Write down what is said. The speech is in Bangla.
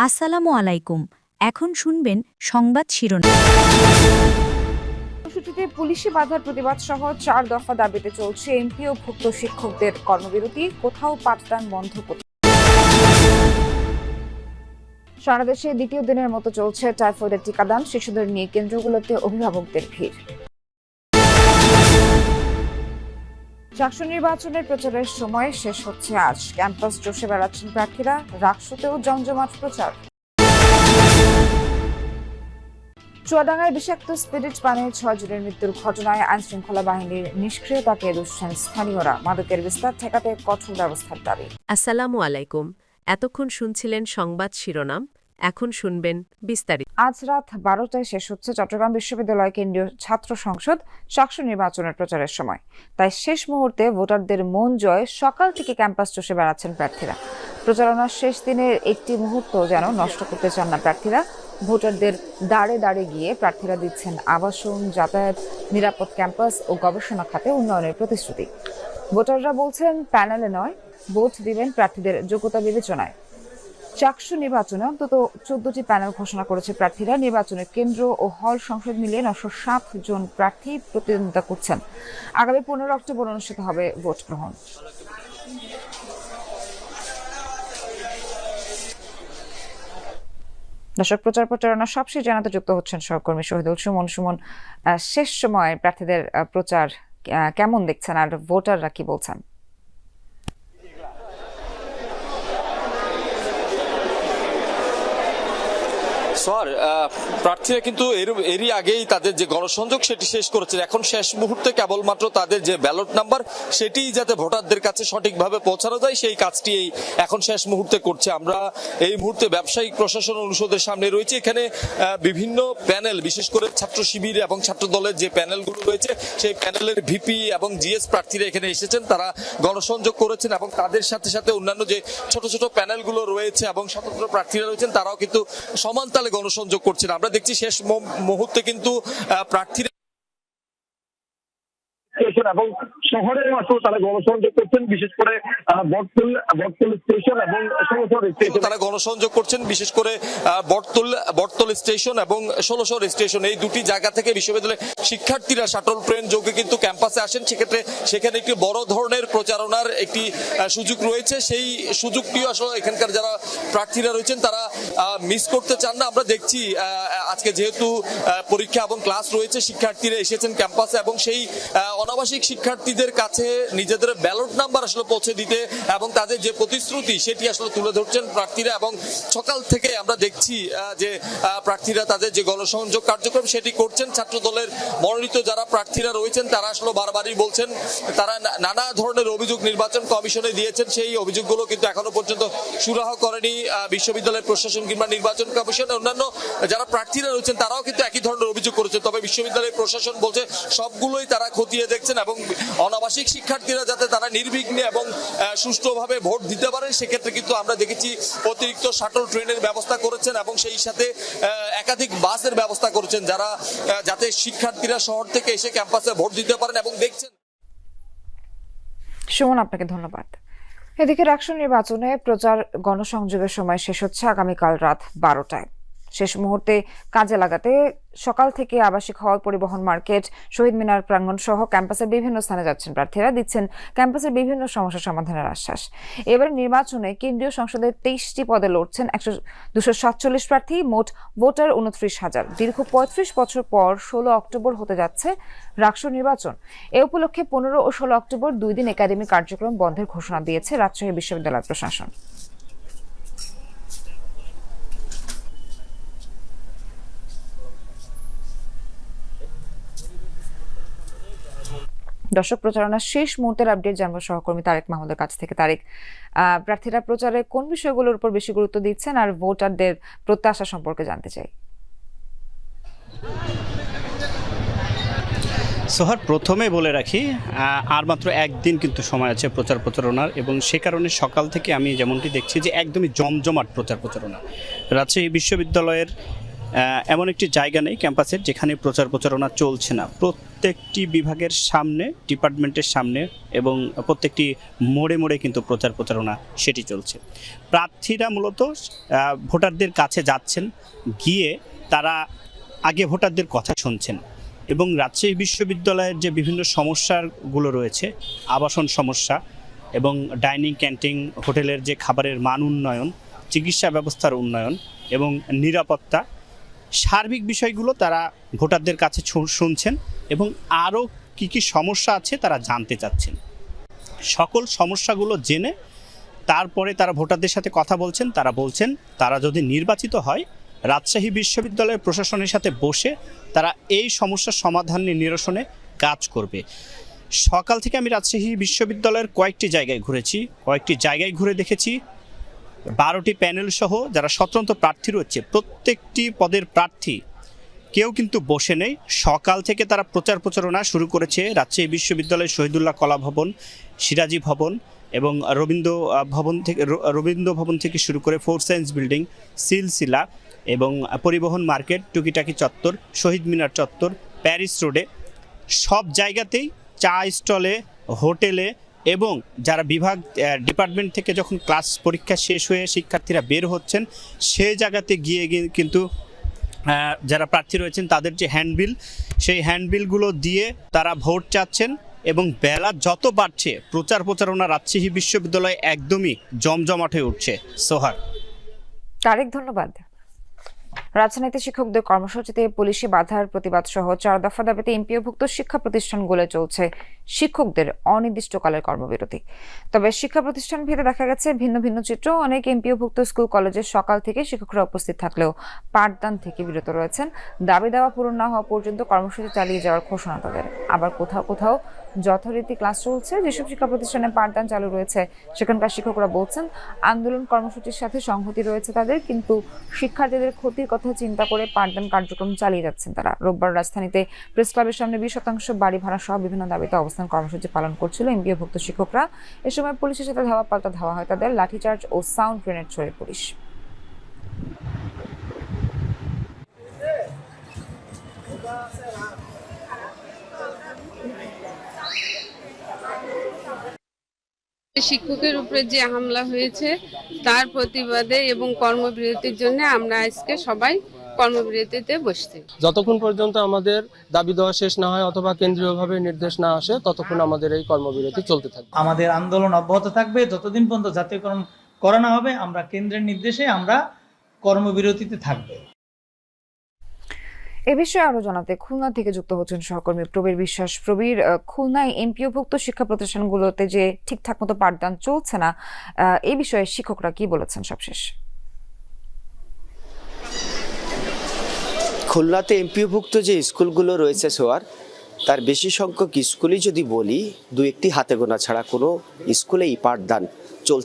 আসসালামু আলাইকুম। এখন শুনবেন সংবাদ শিরোনাম। কর্মসূচিতে পুলিশি বাধার প্রতিবাদ সহ 4 দফা দাবিতে চলছে এমপি ও ভুক্ত শিক্ষকদের কর্মবিরতি। কোথাও পাঠদান বন্ধ করতে। সারা দেশে দ্বিতীয় দিনের মতো চলছে টাইফয়েডের টিকাদান। শিশুদের নিয়ে কেন্দ্রগুলোতে অভিভাবকদের ভিড়। চাকসু নির্বাচনের প্রচারের সময় শেষ হচ্ছে আজ। ক্যাম্পাস চষে বেড়াচ্ছেন প্রার্থীরা। রাকসুতেও জমজমাট প্রচার। চুয়াডাঙ্গায় বিষাক্ত স্পিরিট পানে 6 জনের মৃত্যুর ঘটনায় আইনশৃঙ্খলা বাহিনীর নিষ্ক্রিয়তাকে দুষছেন স্থানীয়রা। মাদকের বিস্তার ঠেকাতে কঠোর ব্যবস্থার দাবি। আসসালামু আলাইকুম। এতক্ষণ শুনছিলেন সংবাদ শিরোনাম, এখন শুনবেন বিস্তারিত। আজ রাত 12টায় শেষ হচ্ছে চট্টগ্রাম বিশ্ববিদ্যালয় কেন্দ্রীয় ছাত্র সংসদ চাকসু নির্বাচনের প্রচারের সময়। তাই শেষ মুহূর্তে ভোটারদের মন জয় সকাল থেকে ক্যাম্পাস চষে বেড়াচ্ছেন প্রার্থীরা। প্রচারণার শেষ দিনের একটি মুহূর্ত যেন নষ্ট করতে চান না প্রার্থীরা। ভোটারদের দাঁড়ে দাঁড়ে গিয়ে প্রার্থীরা দিচ্ছেন আবাসন, যাতায়াত, নিরাপদ ক্যাম্পাস ও গবেষণা খাতে উন্নয়নের প্রতিশ্রুতি। ভোটাররা বলছেন প্যানেলে নয়, ভোট দিবেন প্রার্থীদের যোগ্যতা বিবেচনায়। চাকসু নির্বাচনে অন্তত 14টি প্যানেল ঘোষণা করেছে প্রার্থীরা। নির্বাচনের কেন্দ্র ও হল সংসদ মিলিয়ে 907 জন প্রার্থী প্রতিদ্বন্দ্বিতা করছেন। আগামী 15 অক্টোবর অনুষ্ঠিত হবে ভোট গ্রহণ। দর্শক, প্রচারণা সবশেষ জানাতে যুক্ত হচ্ছেন সহকর্মী শহীদুল সুমন। শেষ সময় প্রার্থীদের প্রচার কেমন দেখছেন আর ভোটাররা কি বলছেন? প্রার্থীরা কিন্তু এরই আগেই তাদের যে গণসংযোগ সেটি শেষ করেছেন। এখন শেষ মুহূর্তে কেবলমাত্র তাদের যে ব্যালট নাম্বার সেটি যাতে ভোটারদের কাছে সঠিকভাবে পৌঁছানো যায় সেই কাজটি এখন শেষ মুহূর্তে করছে। আমরা এই মুহূর্তে ব্যবসায়িক প্রশাসন অনুষদের সামনে রয়েছে। এখানে বিভিন্ন প্যানেল, বিশেষ করে ছাত্র শিবির এবং ছাত্র দলের যে প্যানেলগুলো রয়েছে সেই প্যানেলের ভিপি এবং জিএস প্রার্থীরা এখানে এসেছেন। তারা গণসংযোগ করেছেন এবং তাদের সাথে সাথে অন্যান্য যে ছোট ছোট প্যানেলগুলো রয়েছে এবং স্বতন্ত্র প্রার্থীরা রয়েছেন তারাও কিন্তু সমান তালে গণসংযোগ করছেন। আমরা দেখছি শেষ মুহূর্তে কিন্তু প্রার্থীরা এবং শহরের মাত্র তারা গণসংযোগ করছেন, বিশেষ করে বটতল স্টেশন এবং তারা গণসংযোগ করছেন বিশেষ করে বটতল স্টেশন এবং 16 স্টেশন, এই দুটি জায়গা থেকে বিশ্ববিদ্যালয়ের শিক্ষার্থীরা শাটল ট্রেন যোগে কিন্তু ক্যাম্পাসে আসেন। সেক্ষেত্রে সেখানে একটি বড় ধরনের প্রচারণার একটি সুযোগ রয়েছে। সেই সুযোগটিও আসলে এখানকার যারা প্রার্থীরা রয়েছেন তারা মিস করতে চান না। আমরা দেখছি আজকে যেহেতু পরীক্ষা এবং ক্লাস রয়েছে, শিক্ষার্থীরা এসেছেন ক্যাম্পাসে এবং সেই অনাবাসিক শিক্ষার্থীদের কাছে নিজেদের ব্যালট নাম্বার আসলে পৌঁছে দিতে এবং তাদের যে প্রতিশ্রুতি সেটি আসলে তুলে ধরছেন প্রার্থীরা। এবং সকাল থেকে আমরা দেখছি যে প্রার্থীরা তাদের যে গণসংযোগ কার্যক্রম সেটি করছেন। ছাত্র দলের মনোনীত যারা প্রার্থীরা রয়েছেন তারা আসলে বারবারই বলছেন তারা নানা ধরনের অভিযোগ নির্বাচন কমিশনে দিয়েছেন, সেই অভিযোগগুলো কিন্তু এখনো পর্যন্ত সুরাহা করেনি বিশ্ববিদ্যালয় প্রশাসন কিংবা নির্বাচন কমিশন। অন্যান্য যারা প্রার্থীরা রয়েছেন তারাও কিন্তু একই ধরনের অভিযোগ করেছেন। তবে বিশ্ববিদ্যালয় প্রশাসন বলছে সবগুলোই তারা খতিয়ে দেখছেন এবং অনাবাসিক শিক্ষার্থীরা যাতে তারা নির্বিঘ্নে এবং সুষ্ঠুভাবে ভোট দিতে পারেন সেক্ষেত্রে কিন্তু আমরা দেখেছি অতিরিক্ত শাটল ট্রেনের ব্যবস্থা করেছেন এবং সেই সাথে একাধিক বাসের ব্যবস্থা করেছেন যারা যাতে শিক্ষার্থীরা শহর থেকে এসে ক্যাম্পাসে ভোট দিতে পারেন এবং দেখছেন। সুমন, আপনাকে ধন্যবাদ। এদিকে রাকসু নির্বাচনে প্রচার গণসংযোগের সময় শেষ হচ্ছে আগামীকাল রাত 12টায়। শেষ মুহূর্তে কাজে লাগাতে সকাল থেকে আবাসিক হল, পরিবহন, মার্কেট, শহীদ মিনার প্রাঙ্গণ সহ ক্যাম্পাসের বিভিন্ন স্থানে যাচ্ছেন প্রার্থীরা, দিচ্ছেন ক্যাম্পাসের বিভিন্ন সমস্যা সমাধানের আশ্বাস। এবার নির্বাচনে কেন্দ্রীয় সংসদের 23টি পদে লড়ছেন 247 প্রার্থী, মোট ভোটার 29,000। দীর্ঘ 35 বছর পর 16 অক্টোবর হতে যাচ্ছে রাকসু নির্বাচন। এ উপলক্ষে 15 ও 16 অক্টোবর 2 দিন একাডেমি কার্যক্রম বন্ধের ঘোষণা দিয়েছে রাজশাহী বিশ্ববিদ্যালয় প্রশাসন। দর্শক, প্রচারণার শেষ মুহূর্তের আপডেট জানবো সহকর্মী তারেক মাহমুদের কাছ থেকে। তারেক, প্রার্থীরা প্রচারে কোন বিষয়গুলোর উপর বেশি গুরুত্ব দিচ্ছেন আর ভোটারদের প্রত্যাশা সম্পর্কে জানতে চাই। সোহার, প্রথমে বলে রাখি আর মাত্র একদিন কিন্তু সময় আছে প্রচারণার, এবং সে কারণে সকাল থেকে আমি যেমনটি দেখছি যে একদমই জমজমাট প্রচারণা। রাজশাহী বিশ্ববিদ্যালয়ের এমন একটি জায়গা নেই ক্যাম্পাসের যেখানে প্রচার প্রচারণা চলছে না। প্রত্যেকটি বিভাগের সামনে, ডিপার্টমেন্টের সামনে এবং প্রত্যেকটি মোড়ে মোড়ে কিন্তু প্রচার প্রচারণা সেটি চলছে। প্রার্থীরা মূলত ভোটারদের কাছে যাচ্ছেন, গিয়ে তারা আগে ভোটারদের কথা শুনছেন এবং রাজশাহী বিশ্ববিদ্যালয়ের যে বিভিন্ন সমস্যাগুলো রয়েছে, আবাসন সমস্যা এবং ডাইনিং ক্যান্টিন হোটেলের যে খাবারের মান উন্নয়ন, চিকিৎসা ব্যবস্থার উন্নয়ন এবং নিরাপত্তা, সার্বিক বিষয়গুলো তারা ভোটারদের কাছে শুনছেন এবং আরও কী কী সমস্যা আছে তারা জানতে চাচ্ছেন। সকল সমস্যাগুলো জেনে তারপরে তারা ভোটারদের সাথে কথা বলছেন। তারা বলছেন তারা যদি নির্বাচিত হয় রাজশাহী বিশ্ববিদ্যালয়ের প্রশাসনের সাথে বসে তারা এই সমস্যার সমাধান নিরসনে কাজ করবে। সকাল থেকে আমি রাজশাহী বিশ্ববিদ্যালয়ের কয়েকটি জায়গায় ঘুরে দেখেছি 12টি প্যানেল সহ যারা স্বতন্ত্র প্রার্থী রয়েছে প্রত্যেকটি পদের প্রার্থী কেউ কিন্তু বসে নেই। সকাল থেকে তারা প্রচার প্রচারণা শুরু করেছে রাজশাহী বিশ্ববিদ্যালয়ের শহীদুল্লাহ কলা ভবন, সিরাজি ভবন এবং রবীন্দ্র ভবন থেকে শুরু করে 4 সায়েন্স বিল্ডিং, সিলসিলা এবং পরিবহন মার্কেট, টুকিটাকি চত্বর, শহীদ মিনার চত্বর, প্যারিস রোডে সব জায়গাতেই চা স্টলে, হোটেলে এবং যারা ডিপার্টমেন্ট থেকে যখন ক্লাস পরীক্ষা শেষ হয়ে শিক্ষার্থীরা বের হচ্ছেন সেই জায়গাতে গিয়ে কিন্তু যারা প্রার্থী রয়েছেন তাদের যে হ্যান্ডবিল, সেই হ্যান্ডবিলগুলো দিয়ে তারা ভোট চাচ্ছেন এবং বেলা যত বাড়ছে প্রচার প্রচারণা রাজশাহী বিশ্ববিদ্যালয়ে একদমই জমজমাট হয়ে উঠছে। সোহাগ। তারেক, ধন্যবাদ। রাজধানীতে শিক্ষকদের কর্মসূচিতে পুলিশি বাধার প্রতিবাদ সহ 4 দফা দাবিতে এমপিওভুক্ত শিক্ষা প্রতিষ্ঠানগুলো চলছে শিক্ষকদের অনির্দিষ্টকালের কর্মবিরতি। তবে শিক্ষা প্রতিষ্ঠান ভেদে দেখা গেছে ভিন্ন ভিন্ন চিত্র। অনেক এমপিওভুক্ত স্কুল কলেজে সকাল থেকে শিক্ষকরা উপস্থিত থাকলেও পাঠদান থেকে বিরত রয়েছেন। দাবি দেওয়া পূরণ না হওয়া পর্যন্ত কর্মসূচি চালিয়ে যাওয়ার ঘোষণা তাদের। আবার কোথাও কোথাও যথারীতি ক্লাস চলছে। যেসব শিক্ষা প্রতিষ্ঠানে পাঠদান চালু রয়েছে সেখানকার শিক্ষকরা বলছেন আন্দোলন কর্মসূচির সাথে সংহতি রয়েছে তাদের, কিন্তু শিক্ষার্থীদের ক্ষতির কথা চিন্তা করে পাঠদান কার্যক্রম চালিয়ে যাচ্ছেন তারা। রোববার রাজধানীতে প্রেস ক্লাবের সামনে 20% বাড়ি ভাড়া সহ বিভিন্ন দাবিতে অবস্থান কর্মসূচি পালন করছিল এমপিওভুক্ত শিক্ষকরা। এ সময় পুলিশের সাথে ধাওয়া পাল্টা ধাওয়া হয় তাদের। লাঠিচার্জ ও সাউন্ড গ্রেনেড ছোড়ে পুলিশ। শিক্ষকের উপরে যে হামলা হয়েছে তার প্রতিবাদে এবং কর্মবিরতির জন্য আমরা আজকে সবাই কর্মবিরতিতে বসছি। যতক্ষণ পর্যন্ত আমাদের দাবি দেওয়া শেষ না হয় অথবা কেন্দ্রীয়ভাবে নির্দেশ না আসে ততক্ষণ আমাদের এই কর্মবিরতি চলতে থাকবে। আমাদের আন্দোলন অব্যাহত থাকবে যতদিন পর্যন্ত জাতীয়করণ করা না হবে। আমরা কেন্দ্রের নির্দেশে আমরা কর্মবিরতিতে থাকবে। এ বিষয়ে আরো জানাতে খুলনা থেকে যুক্ত হচ্ছেন সহকর্মী প্রবীর বিশ্বাস। প্রবীর, খুলনায় এমপিওভুক্ত শিক্ষা প্রতিষ্ঠানগুলোতে যে ঠিকঠাক মতো পাঠদান চলছে না, এই বিষয়ে শিক্ষকরা কি বলেছেন সবশেষ? খুলনাতে এমপিওভুক্ত যে স্কুলগুলো রয়েছে সোয়ার, তার বেশি সংখ্যক স্কুলই যদি বলি 2-1টি হাতে গোনা ছাড়া কোনো স্কুলেই পাঠদান